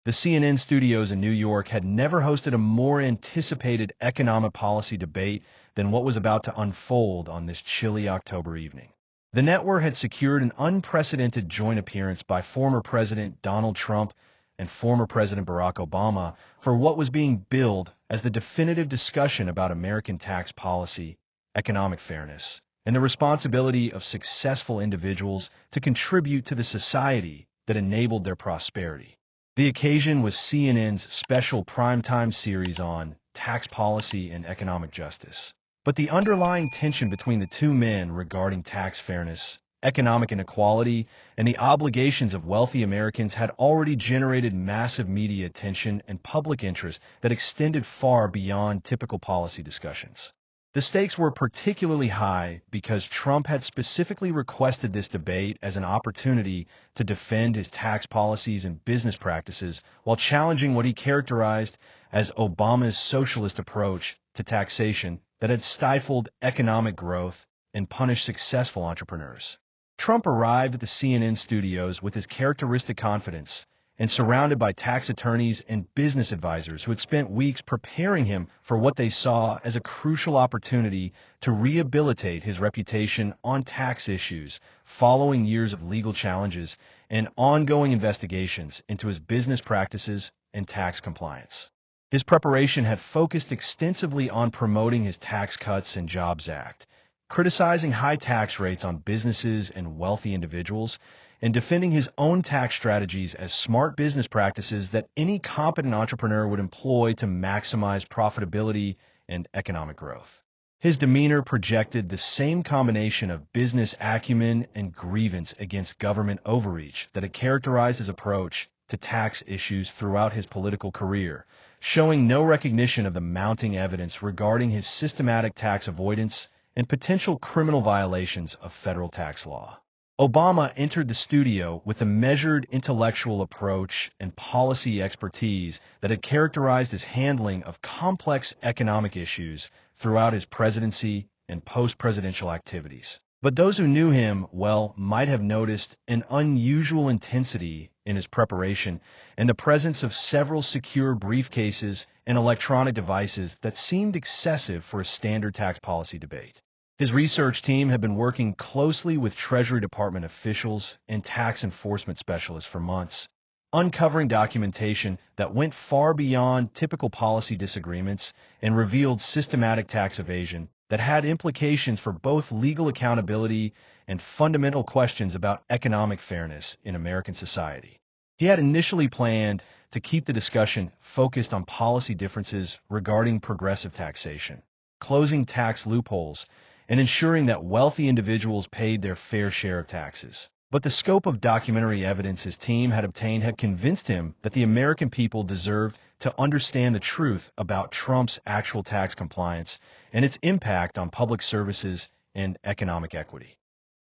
The CNN studios in New York had never hosted a more anticipated economic policy debate than what was about to unfold on this chilly October evening. The network had secured an unprecedented joint appearance by former President Donald Trump and former President Barack Obama for what was being billed as the definitive discussion about American tax policy, economic fairness, and the responsibility of successful individuals to contribute to the society that enabled their prosperity. The occasion was CNN's special primetime series on tax policy and economic justice. But the underlying tension between the two men regarding tax fairness, economic inequality, and the obligations of wealthy Americans had already generated massive media attention and public interest that extended far beyond typical policy discussions. The stakes were particularly high because Trump had specifically requested this debate as an opportunity to defend his tax policies and business practices while challenging what he characterized as Obama's socialist approach to taxation that had stifled economic growth and punished successful entrepreneurs. Trump arrived at the CNN studios with his characteristic confidence and surrounded by tax attorneys and business advisors who had spent weeks preparing him for what they saw as a crucial opportunity to rehabilitate his reputation on tax issues following years of legal challenges and ongoing investigations into his business practices and tax compliance. His preparation had focused extensively on promoting his Tax Cuts and Jobs Act, criticizing high tax rates on businesses and wealthy individuals, and defending his own tax strategies as smart business practices that any competent entrepreneur would employ to maximize profitability and economic growth. His demeanor projected the same combination of business acumen and grievance against government overreach that had characterized his approach to tax issues throughout his political career, showing no recognition of the mounting evidence regarding his systematic tax avoidance and potential criminal violations of federal tax law. Obama entered the studio with a measured intellectual approach and policy expertise that had characterized his handling of complex economic issues throughout his presidency and post-presidential activities. But those who knew him well might have noticed an unusual intensity in his preparation and the presence of several secure briefcases and electronic devices that seemed excessive for a standard tax policy debate. His research team had been working closely with Treasury Department officials and tax enforcement specialists for months, uncovering documentation that went far beyond typical policy disagreements and revealed systematic tax evasion that had implications for both legal accountability and fundamental questions about economic fairness in American society. He had initially planned to keep the discussion focused on policy differences regarding progressive taxation, closing tax loopholes, and ensuring that wealthy individuals paid their fair share of taxes. But the scope of documentary evidence his team had obtained had convinced him that the American people deserved to understand the truth about Trump's actual tax compliance and its impact on public services and economic equity.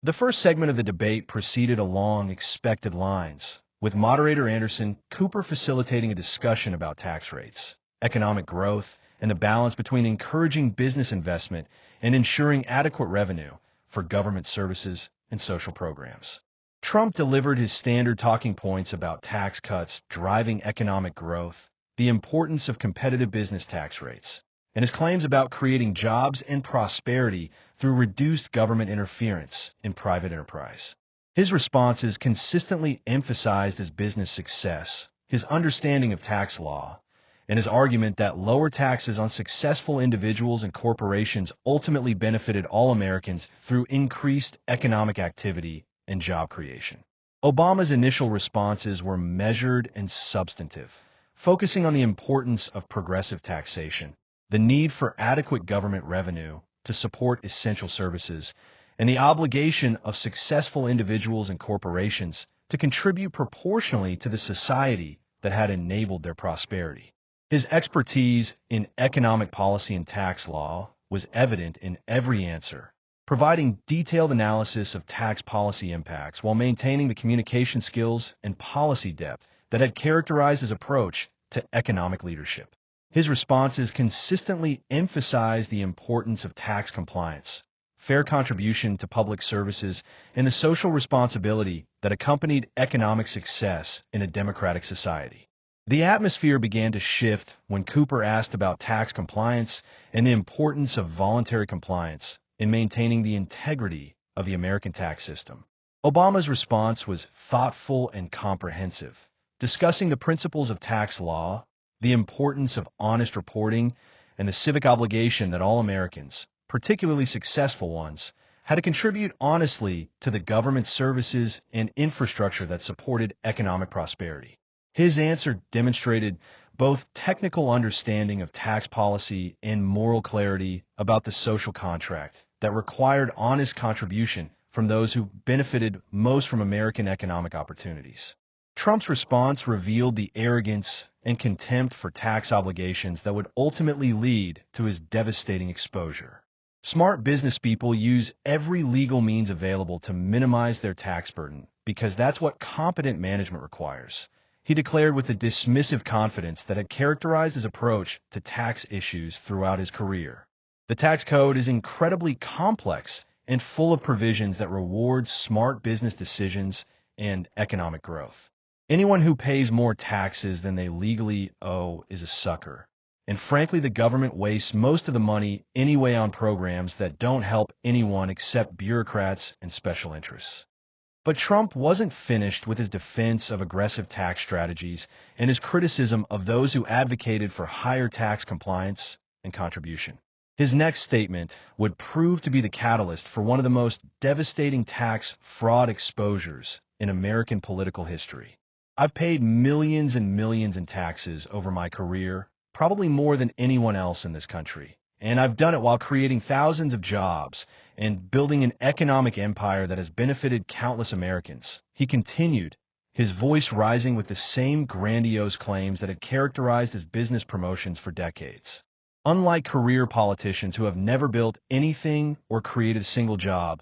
The first segment of the debate proceeded along expected lines, with moderator Anderson Cooper facilitating a discussion about tax rates, economic growth, and the balance between encouraging business investment and ensuring adequate revenue for government services and social programs. Trump delivered his standard talking points about tax cuts driving economic growth, the importance of competitive business tax rates, and his claims about creating jobs and prosperity through reduced government interference in private enterprise. His responses consistently emphasized his business success, his understanding of tax law, and his argument that lower taxes on successful individuals and corporations ultimately benefited all Americans through increased economic activity and job creation. Obama's initial responses were measured and substantive, focusing on the importance of progressive taxation, the need for adequate government revenue to support essential services, and the obligation of successful individuals and corporations to contribute proportionally to the society that had enabled their prosperity. His expertise in economic policy and tax law was evident in every answer, providing detailed analysis of tax policy impacts while maintaining the communication skills and policy depth that had characterized his approach to economic leadership. His responses consistently emphasized the importance of tax compliance, fair contribution to public services, and the social responsibility that accompanied economic success in a democratic society. The atmosphere began to shift when Cooper asked about tax compliance and the importance of voluntary compliance in maintaining the integrity of the American tax system. Obama's response was thoughtful and comprehensive, discussing the principles of tax law, the importance of honest reporting, and the civic obligation that all Americans, particularly successful ones, had to contribute honestly to the government services and infrastructure that supported economic prosperity. His answer demonstrated both technical understanding of tax policy and moral clarity about the social contract that required honest contribution from those who benefited most from American economic opportunities. Trump's response revealed the arrogance and contempt for tax obligations that would ultimately lead to his devastating exposure. Smart business people use every legal means available to minimize their tax burden because that's what competent management requires, he declared with the dismissive confidence that had characterized his approach to tax issues throughout his career. The tax code is incredibly complex and full of provisions that reward smart business decisions and economic growth. Anyone who pays more taxes than they legally owe is a sucker. And frankly, the government wastes most of the money anyway on programs that don't help anyone except bureaucrats and special interests. But Trump wasn't finished with his defense of aggressive tax strategies and his criticism of those who advocated for higher tax compliance and contribution. His next statement would prove to be the catalyst for one of the most devastating tax fraud exposures in American political history. I've paid millions and millions in taxes over my career, probably more than anyone else in this country. And I've done it while creating thousands of jobs and building an economic empire that has benefited countless Americans. He continued, his voice rising with the same grandiose claims that had characterized his business promotions for decades. Unlike career politicians who have never built anything or created a single job,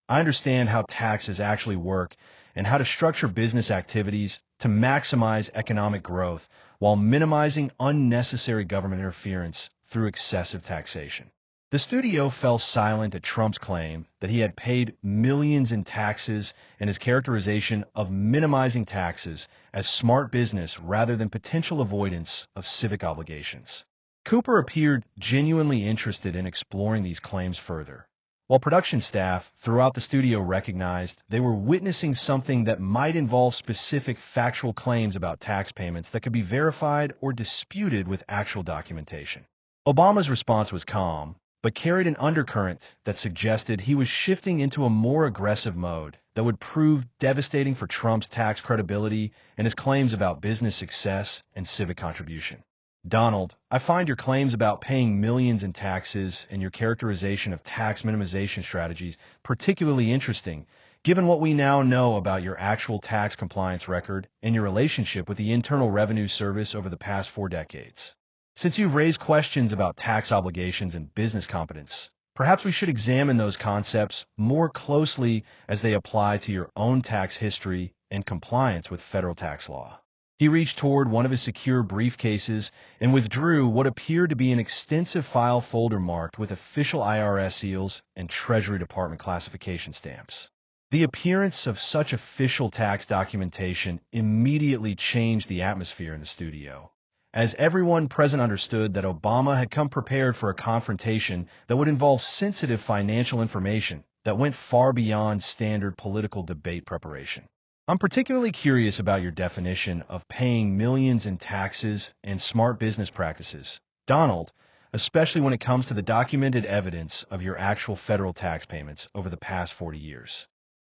I understand how taxes actually work and how to structure business activities to maximize economic growth while minimizing unnecessary government interference through excessive taxation. The studio fell silent at Trump's claim that he had paid millions in taxes and his characterization of minimizing taxes as smart business rather than potential avoidance of civic obligations. Cooper appeared genuinely interested in exploring these claims further, while production staff throughout the studio recognized they were witnessing something that might involve specific factual claims about tax payments that could be verified or disputed with actual documentation. Obama's response was calm, but carried an undercurrent that suggested he was shifting into a more aggressive mode that would prove devastating for Trump's tax credibility and his claims about business success and civic contribution. Donald, I find your claims about paying millions in taxes and your characterization of tax minimization strategies particularly interesting, given what we now know about your actual tax compliance record and your relationship with the Internal Revenue Service over the past 4 decades. Since you've raised questions about tax obligations and business competence, perhaps we should examine those concepts more closely as they apply to your own tax history and compliance with federal tax law. He reached toward one of his secure briefcases and withdrew what appeared to be an extensive file folder marked with official IRS seals and Treasury Department classification stamps. The appearance of such official tax documentation immediately changed the atmosphere in the studio, as everyone present understood that Obama had come prepared for a confrontation that would involve sensitive financial information that went far beyond standard political debate preparation. I'm particularly curious about your definition of paying millions in taxes and smart business practices, Donald, especially when it comes to the documented evidence of your actual federal tax payments over the past 40 years.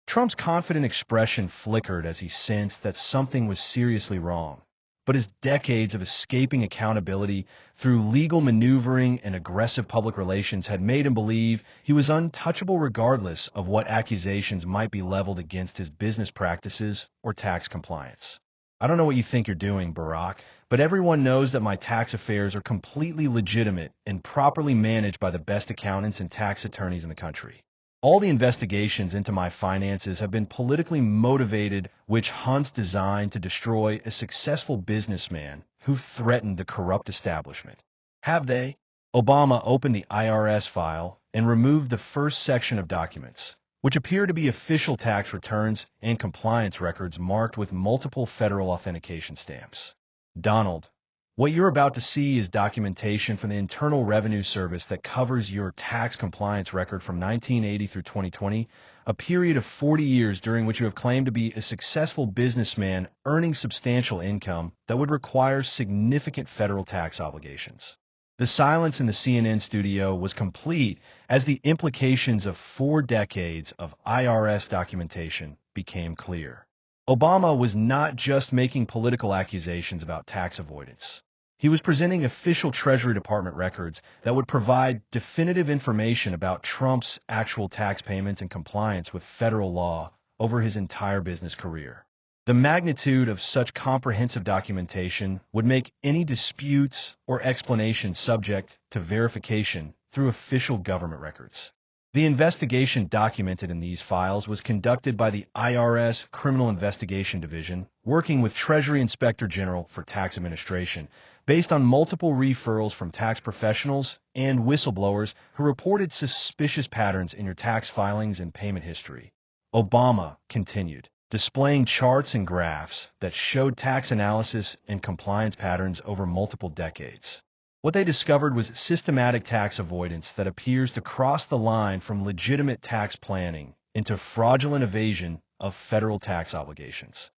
Trump's confident expression flickered as he sensed that something was seriously wrong, but his decades of escaping accountability through legal maneuvering and aggressive public relations had made him believe he was untouchable regardless of what accusations might be leveled against his business practices or tax compliance. I don't know what you think you're doing, Barack, but everyone knows that my tax affairs are completely legitimate and properly managed by the best accountants and tax attorneys in the country. All the investigations into my finances have been politically motivated witch hunts designed to destroy a successful businessman who threatened the corrupt establishment. Have they? Obama opened the IRS file and removed the first section of documents, which appear to be official tax returns and compliance records marked with multiple federal authentication stamps. Donald, what you're about to see is documentation from the Internal Revenue Service that covers your tax compliance record from 1980 through 2020, a period of 40 years during which you have claimed to be a successful businessman earning substantial income that would require significant federal tax obligations. The silence in the CNN studio was complete as the implications of 4 decades of IRS documentation became clear. Obama was not just making political accusations about tax avoidance. He was presenting official Treasury Department records that would provide definitive information about Trump's actual tax payments and compliance with federal law over his entire business career. The magnitude of such comprehensive documentation would make any disputes or explanations subject to verification through official government records. The investigation documented in these files was conducted by the IRS Criminal Investigation Division, working with Treasury Inspector General for Tax Administration, based on multiple referrals from tax professionals and whistleblowers who reported suspicious patterns in your tax filings and payment history. Obama continued, displaying charts and graphs that showed tax analysis and compliance patterns over multiple decades. What they discovered was systematic tax avoidance that appears to cross the line from legitimate tax planning into fraudulent evasion of federal tax obligations.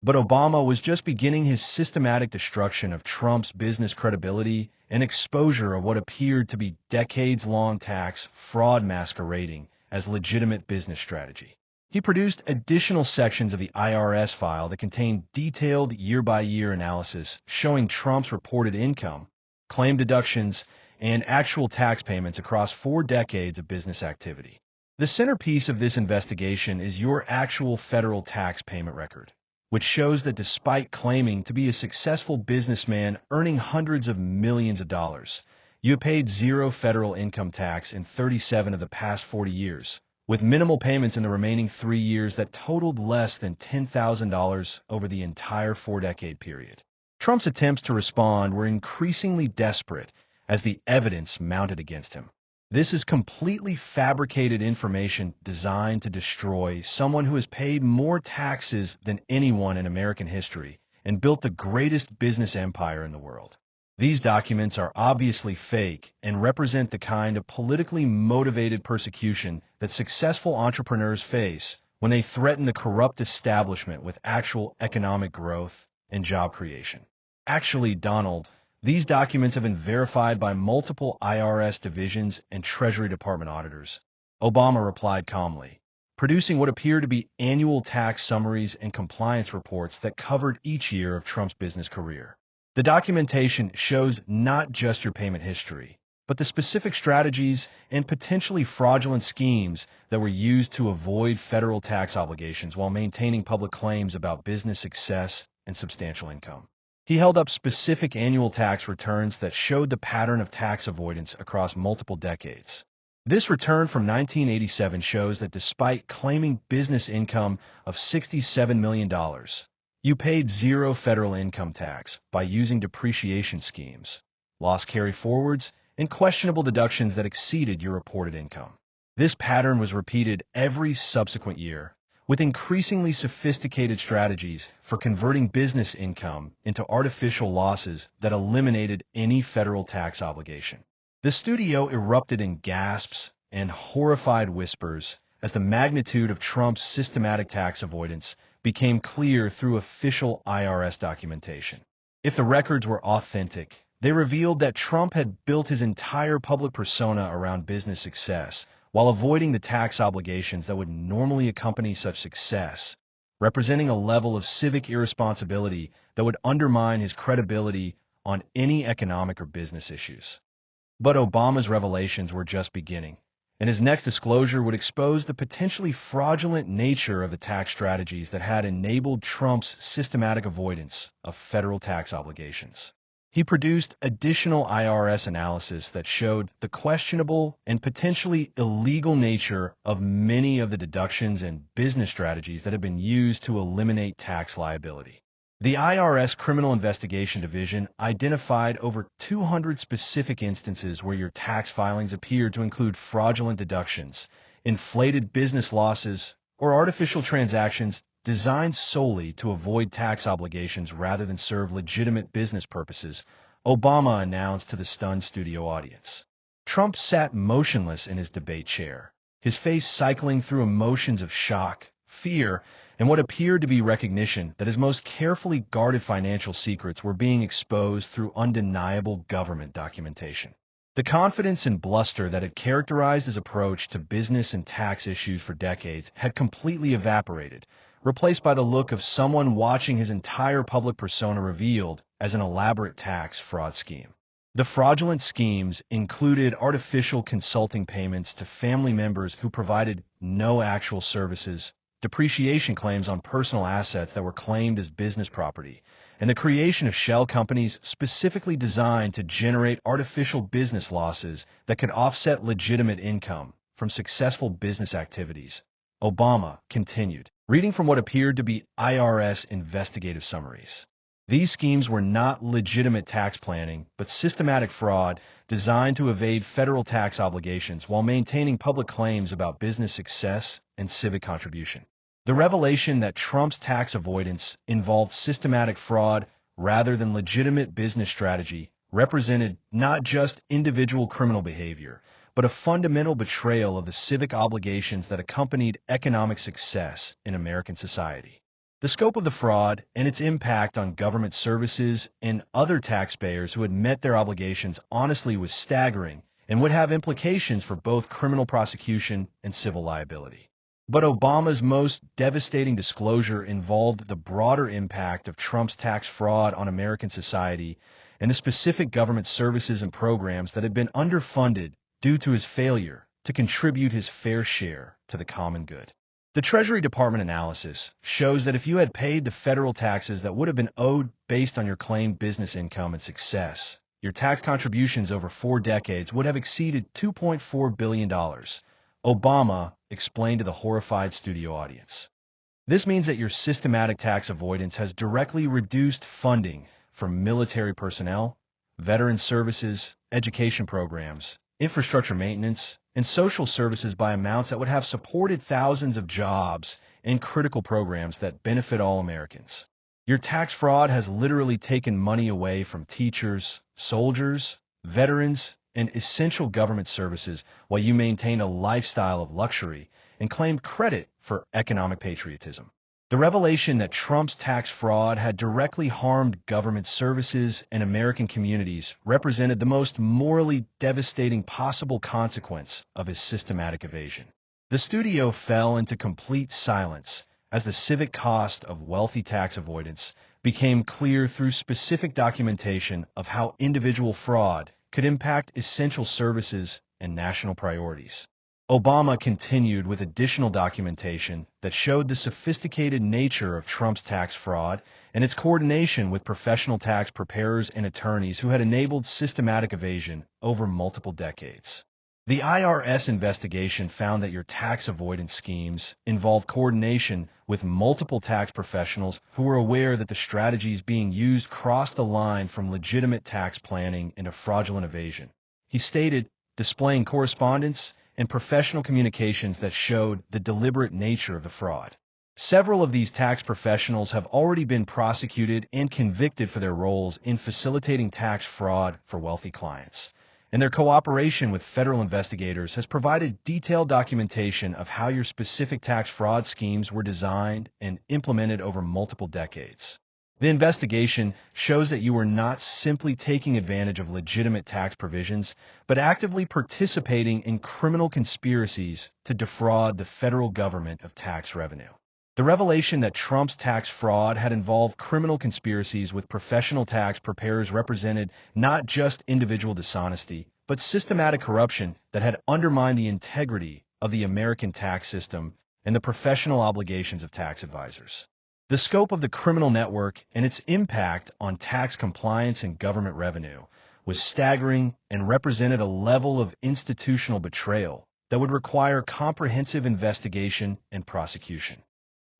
But Obama was just beginning his systematic destruction of Trump's business credibility and exposure of what appeared to be decades-long tax fraud masquerading as legitimate business strategy. He produced additional sections of the IRS file that contained detailed year-by-year analysis showing Trump's reported income, claim deductions, and actual tax payments across 4 decades of business activity. The centerpiece of this investigation is your actual federal tax payment record, which shows that despite claiming to be a successful businessman earning hundreds of millions of dollars, you have paid 0 federal income tax in 37 of the past 40 years, with minimal payments in the remaining 3 years that totaled less than $10,000 over the entire 4-decade period. Trump's attempts to respond were increasingly desperate as the evidence mounted against him. This is completely fabricated information designed to destroy someone who has paid more taxes than anyone in American history and built the greatest business empire in the world. These documents are obviously fake and represent the kind of politically motivated persecution that successful entrepreneurs face when they threaten the corrupt establishment with actual economic growth and job creation. Actually, Donald, these documents have been verified by multiple IRS divisions and Treasury Department auditors. Obama replied calmly, producing what appear to be annual tax summaries and compliance reports that covered each year of Trump's business career. The documentation shows not just your payment history, but the specific strategies and potentially fraudulent schemes that were used to avoid federal tax obligations while maintaining public claims about business success and substantial income. He held up specific annual tax returns that showed the pattern of tax avoidance across multiple decades. This return from 1987 shows that despite claiming business income of $67 million, you paid 0 federal income tax by using depreciation schemes, loss carry-forwards, and questionable deductions that exceeded your reported income. This pattern was repeated every subsequent year, with increasingly sophisticated strategies for converting business income into artificial losses that eliminated any federal tax obligation. The studio erupted in gasps and horrified whispers as the magnitude of Trump's systematic tax avoidance became clear through official IRS documentation. If the records were authentic, they revealed that Trump had built his entire public persona around business success, while avoiding the tax obligations that would normally accompany such success, representing a level of civic irresponsibility that would undermine his credibility on any economic or business issues. But Obama's revelations were just beginning, and his next disclosure would expose the potentially fraudulent nature of the tax strategies that had enabled Trump's systematic avoidance of federal tax obligations. He produced additional IRS analysis that showed the questionable and potentially illegal nature of many of the deductions and business strategies that have been used to eliminate tax liability. The IRS Criminal Investigation Division identified over 200 specific instances where your tax filings appeared to include fraudulent deductions, inflated business losses, or artificial transactions designed solely to avoid tax obligations rather than serve legitimate business purposes, Obama announced to the stunned studio audience. Trump sat motionless in his debate chair, his face cycling through emotions of shock, fear, and what appeared to be recognition that his most carefully guarded financial secrets were being exposed through undeniable government documentation. The confidence and bluster that had characterized his approach to business and tax issues for decades had completely evaporated, replaced by the look of someone watching his entire public persona revealed as an elaborate tax fraud scheme. The fraudulent schemes included artificial consulting payments to family members who provided no actual services, depreciation claims on personal assets that were claimed as business property, and the creation of shell companies specifically designed to generate artificial business losses that could offset legitimate income from successful business activities. Obama continued, reading from what appeared to be IRS investigative summaries. These schemes were not legitimate tax planning, but systematic fraud designed to evade federal tax obligations while maintaining public claims about business success and civic contribution. The revelation that Trump's tax avoidance involved systematic fraud rather than legitimate business strategy represented not just individual criminal behavior, but a fundamental betrayal of the civic obligations that accompanied economic success in American society. The scope of the fraud and its impact on government services and other taxpayers who had met their obligations honestly was staggering and would have implications for both criminal prosecution and civil liability. But Obama's most devastating disclosure involved the broader impact of Trump's tax fraud on American society and the specific government services and programs that had been underfunded due to his failure to contribute his fair share to the common good. The Treasury Department analysis shows that if you had paid the federal taxes that would have been owed based on your claimed business income and success, your tax contributions over 4 decades would have exceeded $2.4 billion. Obama explained to the horrified studio audience. This means that your systematic tax avoidance has directly reduced funding for military personnel, veteran services, education programs, infrastructure maintenance, and social services by amounts that would have supported thousands of jobs and critical programs that benefit all Americans. Your tax fraud has literally taken money away from teachers, soldiers, veterans, and essential government services while you maintain a lifestyle of luxury and claimed credit for economic patriotism. The revelation that Trump's tax fraud had directly harmed government services and American communities represented the most morally devastating possible consequence of his systematic evasion. The studio fell into complete silence as the civic cost of wealthy tax avoidance became clear through specific documentation of how individual fraud could impact essential services and national priorities. Obama continued with additional documentation that showed the sophisticated nature of Trump's tax fraud and its coordination with professional tax preparers and attorneys who had enabled systematic evasion over multiple decades. The IRS investigation found that your tax avoidance schemes involved coordination with multiple tax professionals who were aware that the strategies being used crossed the line from legitimate tax planning into fraudulent evasion. He stated, displaying correspondence and professional communications that showed the deliberate nature of the fraud. Several of these tax professionals have already been prosecuted and convicted for their roles in facilitating tax fraud for wealthy clients, and their cooperation with federal investigators has provided detailed documentation of how your specific tax fraud schemes were designed and implemented over multiple decades. The investigation shows that you were not simply taking advantage of legitimate tax provisions, but actively participating in criminal conspiracies to defraud the federal government of tax revenue. The revelation that Trump's tax fraud had involved criminal conspiracies with professional tax preparers represented not just individual dishonesty, but systematic corruption that had undermined the integrity of the American tax system and the professional obligations of tax advisors. The scope of the criminal network and its impact on tax compliance and government revenue was staggering and represented a level of institutional betrayal that would require comprehensive investigation and prosecution.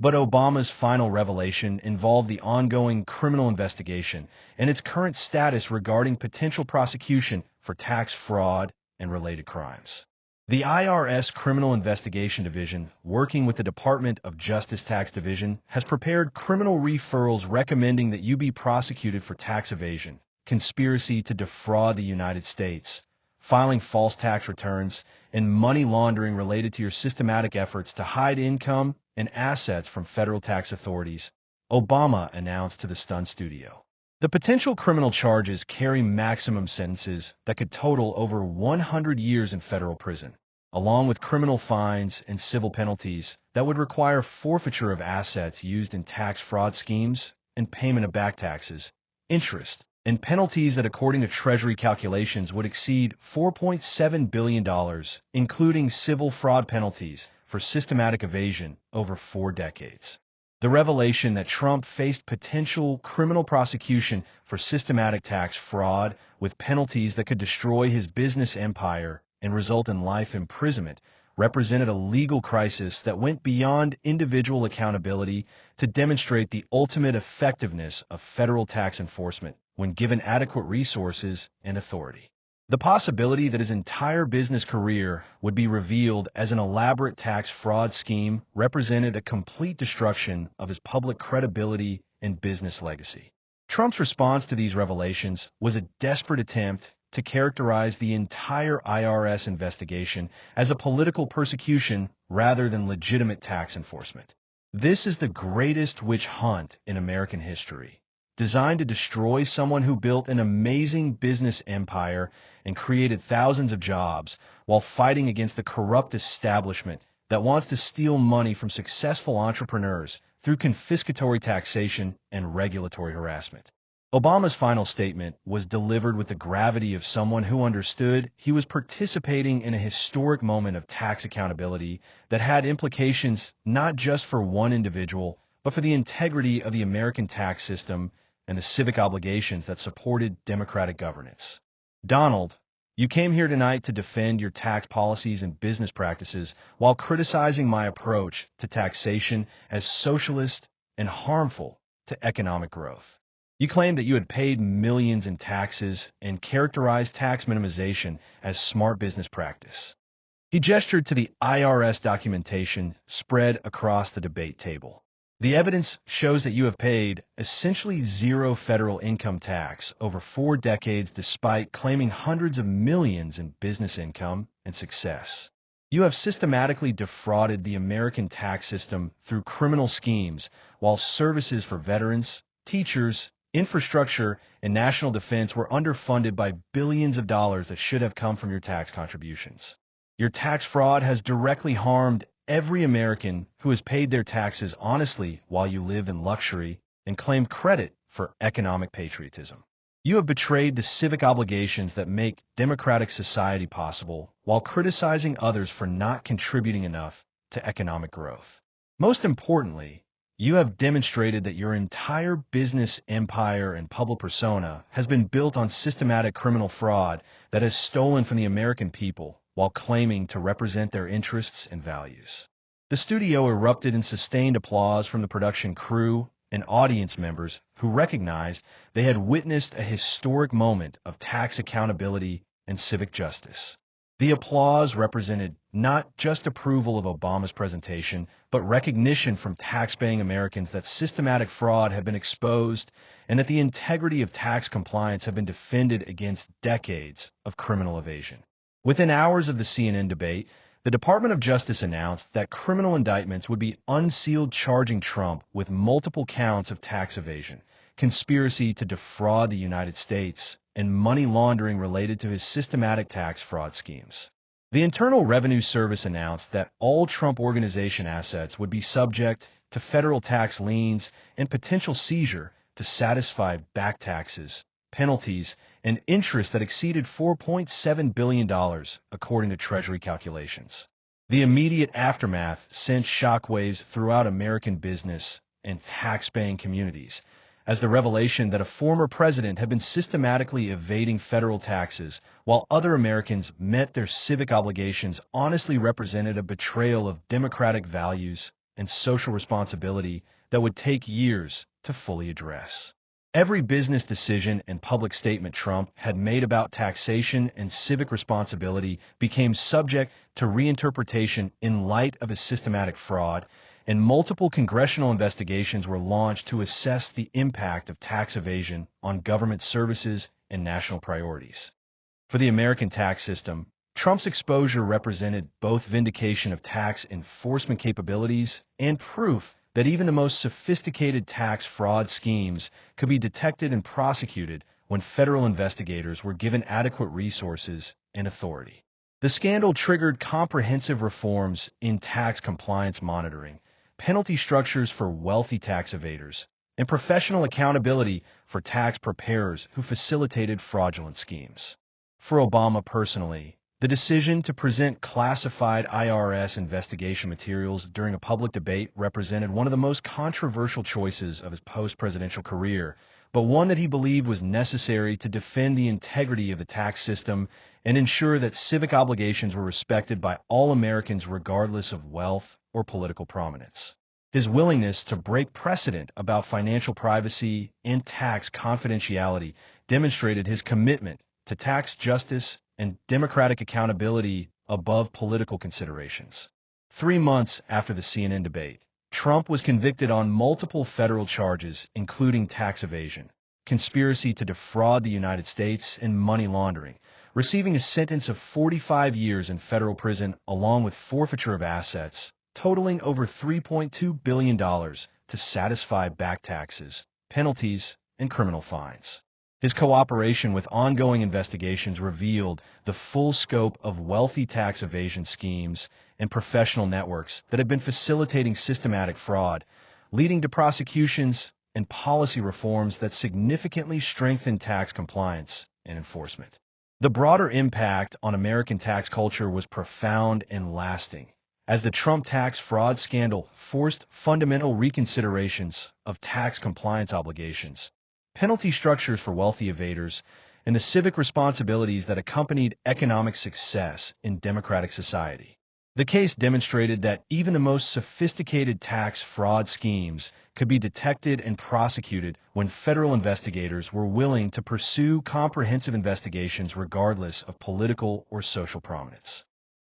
But Obama's final revelation involved the ongoing criminal investigation and its current status regarding potential prosecution for tax fraud and related crimes. The IRS Criminal Investigation Division, working with the Department of Justice Tax Division, has prepared criminal referrals recommending that you be prosecuted for tax evasion, conspiracy to defraud the United States, filing false tax returns, and money laundering related to your systematic efforts to hide income and assets from federal tax authorities, Obama announced to the stunned studio. The potential criminal charges carry maximum sentences that could total over 100 years in federal prison, along with criminal fines and civil penalties that would require forfeiture of assets used in tax fraud schemes and payment of back taxes, interest, and penalties that, according to Treasury calculations, would exceed $4.7 billion, including civil fraud penalties for systematic evasion over 4 decades. The revelation that Trump faced potential criminal prosecution for systematic tax fraud with penalties that could destroy his business empire and result in life imprisonment represented a legal crisis that went beyond individual accountability to demonstrate the ultimate effectiveness of federal tax enforcement when given adequate resources and authority. The possibility that his entire business career would be revealed as an elaborate tax fraud scheme represented a complete destruction of his public credibility and business legacy. Trump's response to these revelations was a desperate attempt to characterize the entire IRS investigation as a political persecution rather than legitimate tax enforcement. This is the greatest witch hunt in American history, designed to destroy someone who built an amazing business empire and created thousands of jobs while fighting against the corrupt establishment that wants to steal money from successful entrepreneurs through confiscatory taxation and regulatory harassment. Obama's final statement was delivered with the gravity of someone who understood he was participating in a historic moment of tax accountability that had implications not just for one individual, but for the integrity of the American tax system and the civic obligations that supported democratic governance. Donald, you came here tonight to defend your tax policies and business practices while criticizing my approach to taxation as socialist and harmful to economic growth. You claimed that you had paid millions in taxes and characterized tax minimization as smart business practice. He gestured to the IRS documentation spread across the debate table. The evidence shows that you have paid essentially zero federal income tax over 4 decades despite claiming hundreds of millions in business income and success. You have systematically defrauded the American tax system through criminal schemes while services for veterans, teachers, infrastructure, and national defense were underfunded by billions of dollars that should have come from your tax contributions. Your tax fraud has directly harmed every American who has paid their taxes honestly while you live in luxury and claimed credit for economic patriotism. You have betrayed the civic obligations that make democratic society possible while criticizing others for not contributing enough to economic growth. Most importantly, you have demonstrated that your entire business empire and public persona has been built on systematic criminal fraud that has stolen from the American people while claiming to represent their interests and values. The studio erupted in sustained applause from the production crew and audience members who recognized they had witnessed a historic moment of tax accountability and civic justice. The applause represented not just approval of Obama's presentation, but recognition from tax-paying Americans that systematic fraud had been exposed and that the integrity of tax compliance had been defended against decades of criminal evasion. Within hours of the CNN debate, the Department of Justice announced that criminal indictments would be unsealed, charging Trump with multiple counts of tax evasion, conspiracy to defraud the United States, and money laundering related to his systematic tax fraud schemes. The Internal Revenue Service announced that all Trump Organization assets would be subject to federal tax liens and potential seizure to satisfy back taxes, penalties, and interest that exceeded $4.7 billion, according to Treasury calculations. The immediate aftermath sent shockwaves throughout American business and tax-paying communities, as the revelation that a former president had been systematically evading federal taxes while other Americans met their civic obligations honestly represented a betrayal of democratic values and social responsibility that would take years to fully address. Every business decision and public statement Trump had made about taxation and civic responsibility became subject to reinterpretation in light of his systematic fraud, and multiple congressional investigations were launched to assess the impact of tax evasion on government services and national priorities. For the American tax system, Trump's exposure represented both vindication of tax enforcement capabilities and proof that even the most sophisticated tax fraud schemes could be detected and prosecuted when federal investigators were given adequate resources and authority. The scandal triggered comprehensive reforms in tax compliance monitoring, penalty structures for wealthy tax evaders, and professional accountability for tax preparers who facilitated fraudulent schemes. For Obama personally, the decision to present classified IRS investigation materials during a public debate represented one of the most controversial choices of his post-presidential career, but one that he believed was necessary to defend the integrity of the tax system and ensure that civic obligations were respected by all Americans regardless of wealth or political prominence. His willingness to break precedent about financial privacy and tax confidentiality demonstrated his commitment to tax justice and democratic accountability above political considerations. 3 months after the CNN debate, Trump was convicted on multiple federal charges, including tax evasion, conspiracy to defraud the United States, and money laundering, receiving a sentence of 45 years in federal prison along with forfeiture of assets, totaling over $3.2 billion to satisfy back taxes, penalties, and criminal fines. His cooperation with ongoing investigations revealed the full scope of wealthy tax evasion schemes and professional networks that had been facilitating systematic fraud, leading to prosecutions and policy reforms that significantly strengthened tax compliance and enforcement. The broader impact on American tax culture was profound and lasting, as the Trump tax fraud scandal forced fundamental reconsiderations of tax compliance obligations, penalty structures for wealthy evaders, and the civic responsibilities that accompanied economic success in democratic society. The case demonstrated that even the most sophisticated tax fraud schemes could be detected and prosecuted when federal investigators were willing to pursue comprehensive investigations regardless of political or social prominence.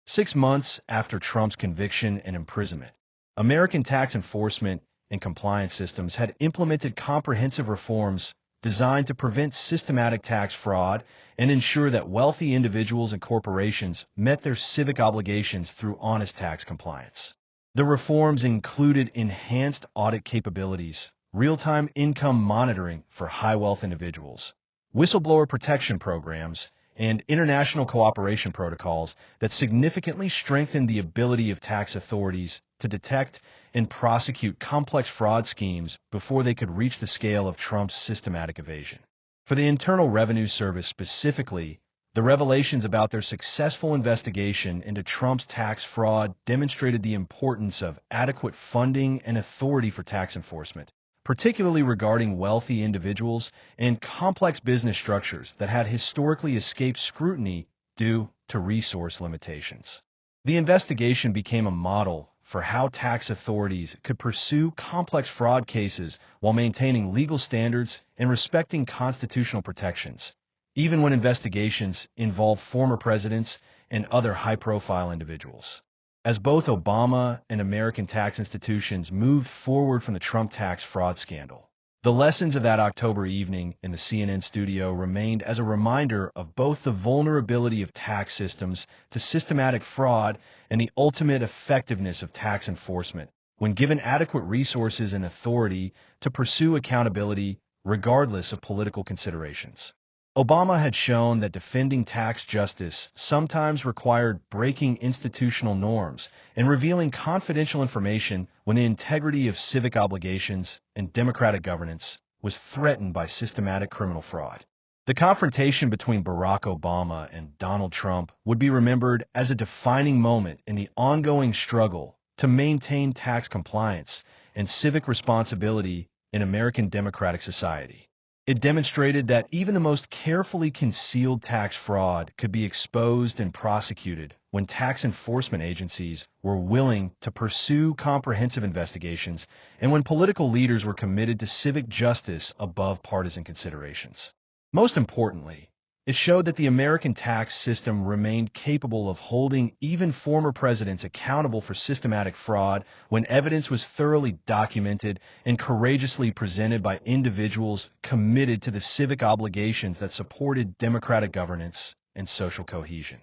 6 months after Trump's conviction and imprisonment, American tax enforcement and compliance systems had implemented comprehensive reforms designed to prevent systematic tax fraud and ensure that wealthy individuals and corporations met their civic obligations through honest tax compliance. The reforms included enhanced audit capabilities, real-time income monitoring for high-wealth individuals, whistleblower protection programs, and international cooperation protocols that significantly strengthened the ability of tax authorities to detect and prosecute complex fraud schemes before they could reach the scale of Trump's systematic evasion. For the Internal Revenue Service specifically, the revelations about their successful investigation into Trump's tax fraud demonstrated the importance of adequate funding and authority for tax enforcement, particularly regarding wealthy individuals and complex business structures that had historically escaped scrutiny due to resource limitations. The investigation became a model for how tax authorities could pursue complex fraud cases while maintaining legal standards and respecting constitutional protections, even when investigations involve former presidents and other high-profile individuals. As both Obama and American tax institutions moved forward from the Trump tax fraud scandal, the lessons of that October evening in the CNN studio remained as a reminder of both the vulnerability of tax systems to systematic fraud and the ultimate effectiveness of tax enforcement when given adequate resources and authority to pursue accountability regardless of political considerations. Obama had shown that defending tax justice sometimes required breaking institutional norms and revealing confidential information when the integrity of civic obligations and democratic governance was threatened by systematic criminal fraud. The confrontation between Barack Obama and Donald Trump would be remembered as a defining moment in the ongoing struggle to maintain tax compliance and civic responsibility in American democratic society. It demonstrated that even the most carefully concealed tax fraud could be exposed and prosecuted when tax enforcement agencies were willing to pursue comprehensive investigations and when political leaders were committed to civic justice above partisan considerations. Most importantly, it showed that the American tax system remained capable of holding even former presidents accountable for systematic fraud when evidence was thoroughly documented and courageously presented by individuals committed to the civic obligations that supported democratic governance and social cohesion.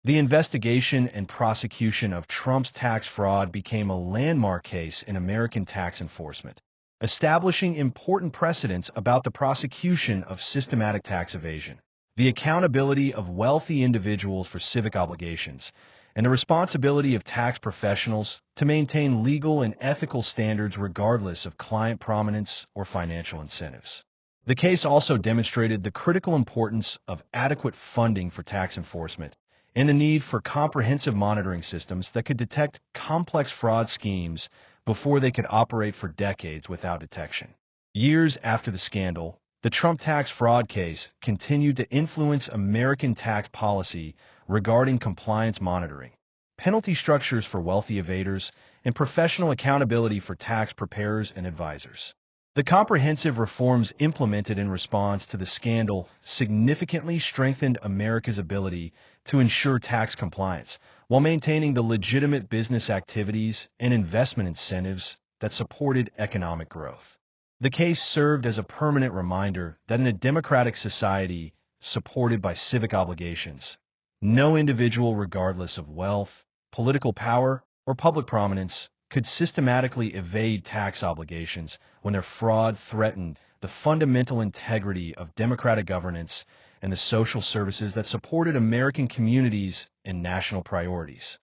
The investigation and prosecution of Trump's tax fraud became a landmark case in American tax enforcement, establishing important precedents about the prosecution of systematic tax evasion, the accountability of wealthy individuals for civic obligations, and the responsibility of tax professionals to maintain legal and ethical standards regardless of client prominence or financial incentives. The case also demonstrated the critical importance of adequate funding for tax enforcement and the need for comprehensive monitoring systems that could detect complex fraud schemes before they could operate for decades without detection. Years after the scandal, the Trump tax fraud case continued to influence American tax policy regarding compliance monitoring, penalty structures for wealthy evaders, and professional accountability for tax preparers and advisors. The comprehensive reforms implemented in response to the scandal significantly strengthened America's ability to ensure tax compliance while maintaining the legitimate business activities and investment incentives that supported economic growth. The case served as a permanent reminder that in a democratic society supported by civic obligations, no individual, regardless of wealth, political power, or public prominence, could systematically evade tax obligations when their fraud threatened the fundamental integrity of democratic governance and the social services that supported American communities and national priorities.